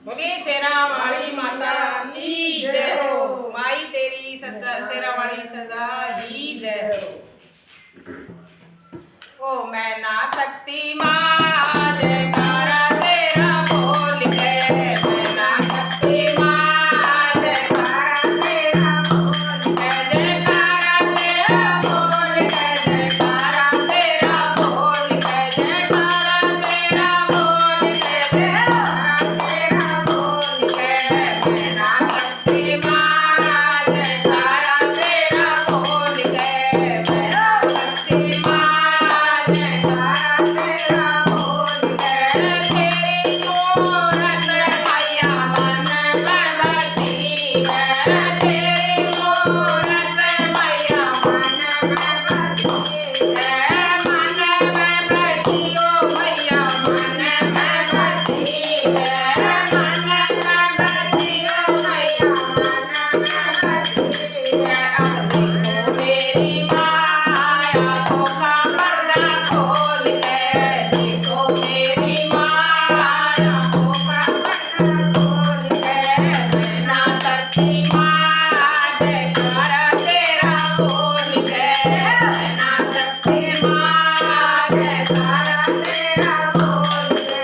बोलिए शेरावाली माता की जय हो। माई तेरी सच्चा शेरावाली सदा ही जय हो। ओ मैं ना सकती माँ जयकारा तेरा बोल के, मैं ना सकती माँ जयकारा तेरा बोल के, जयकारा तेरा बोल के, जयकारा तेरा बोल के, जयकारा तेरा बोल के, जयकारा तेरा बोल के, मैं ना सकती माँ जयकारा तेरा बोल के, मैं ना सकती माँ जयकारा तेरा बोल के, तेरी मूरत मैया मन में बसी है, तेरी मूरत मैया मन में बसी है, मन में बसी ओ मैया मन में बसी है, मन में बसी ओ मैया मन में बसी है। देखो मेरी माया को का पर्दा खोल के, देखो मेरी माया को का पर्दा खोल के, मैं ना सकती माँ जयकारा तेरा बोल के, मैं ना सकती माँ जयकारा तेरा बोल के,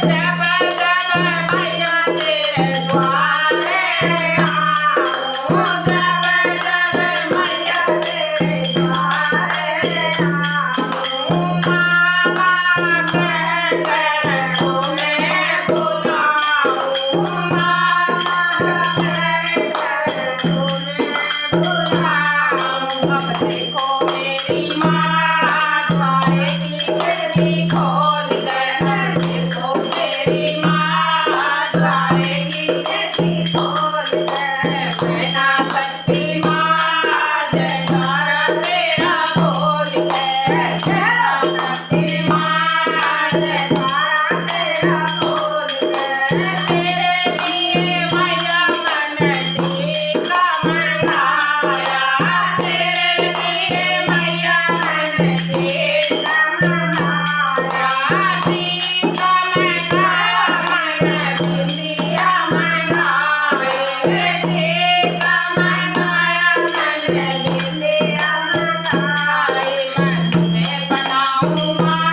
जब जब मैया तेरे द्वारे आऊं, जब जब मैया तेरे द्वारे आऊं, मामा कहकर तुम्हें बुलाऊं, मामा कहकर तुम्हें बुलाऊं। अब देखो मेरी माँ द्वारे की खिड़की खोल कर, देखो मेरी माँ द्वारे की खिड़की खोल कर, मैं ना सकती माँ जयकारा तेरा बोल के, मैं ना सकती माँ जयकारा तेरा बोल के, तेरे लिए मैया मन टीका मनाया, तेरे लिए मैया मन टीका मनाया, टीका मनाया मन बिंदिया मनाए, टीका मनाया मन बिंदिया मनाए, मैं तुम्हें बनाऊं माँ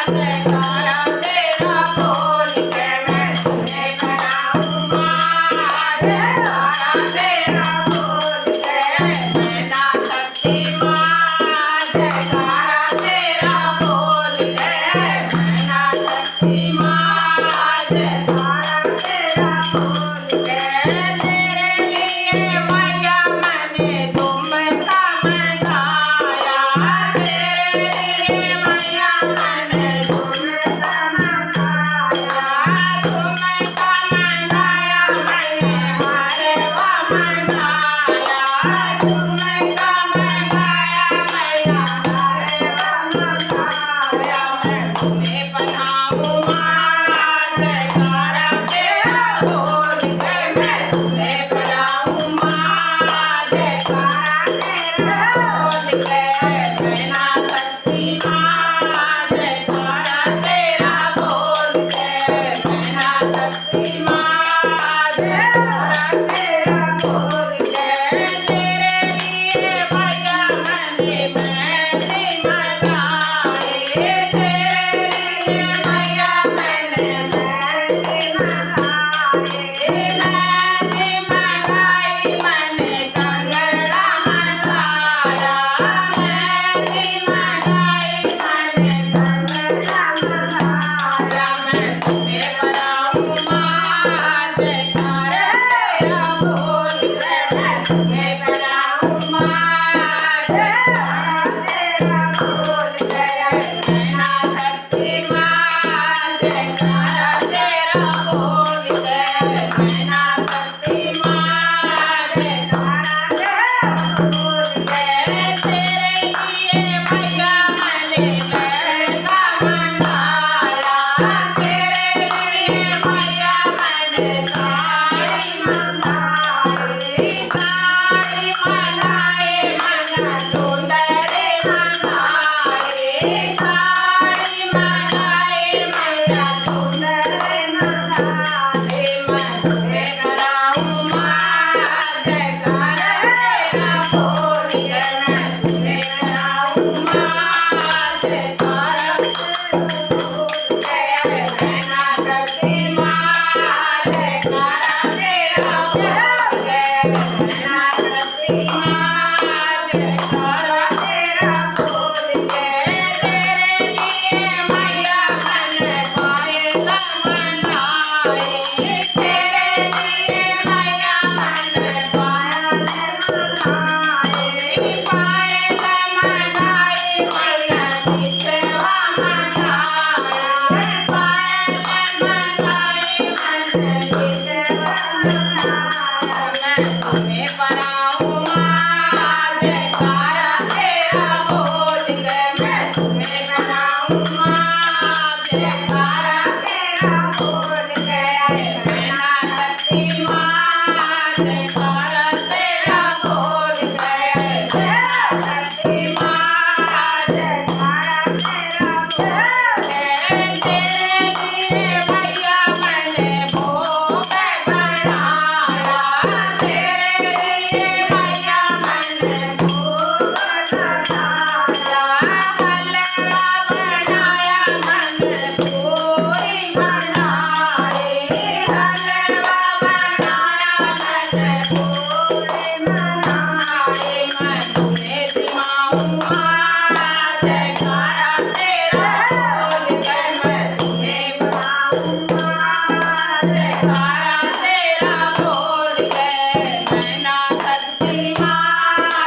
जयकारा तेरा बोल के, मैं तुम्हें बनाऊं माँ जयकारा तेरा बोल के, मैं ना सकती माँ जयकारा तेरा बोल के, मैं ना सकती माँ जयकारा तेरा बोल के, तेरे लिए मैया मैंने झुमका मंगाया, तेरे लिए मैया मैंने झुमका मंगाया, झुमका मंगाया मैंने हारवा मंगाया, झुमका मंगाया मैया हारवा मंगाया, मैं तुम्हें बनाऊं माँ जयकारा तेरा बोल के, मैं तुम्हें बनाऊं माँ जयकारा तेरा बोल के, मैं ना सकती माँ जयकारा तेरा बोल के, मैं ना सकती माँ जयकारा तेरा बोल के, तेरे लिए मैया मैंने मेहंदी मंगाई, तेरे लिए मैया मैंने मेहंदी मंगाई, मेहंदी मंगाई मैंने कंगना मंगाया, मेहंदी मंगाई मैंने कंगना मंगाया, मैं तुम्हें बनाऊं माँ जयकारा तेरा बोल के, मैं तुम्हें बनाऊं माँ जयकारा तेरा बोल के, मैं ना सकती माँ जयकारा तेरा बोल के, मैं ना सकती माँ जयकारा तेरा बोल के, तेरे लिए मैया मैंने लहंगा मंगाया, तेरे लिए मैया मैंने साड़ी मंगाई, साड़ी मंगाई मैया चुंदड़ी मंगाई, साड़ी मंगाई मैया चुंदड़ी मंगाई, तेरे लिए भैया मैंने भोग बनाया तेरे लिए भैया मैंने भोग बनाया हलवा बनाया मैंने पूरी बनाई हलवा बनाया मैंने पूरी बनाई मैं तुम्हें दिमाऊँ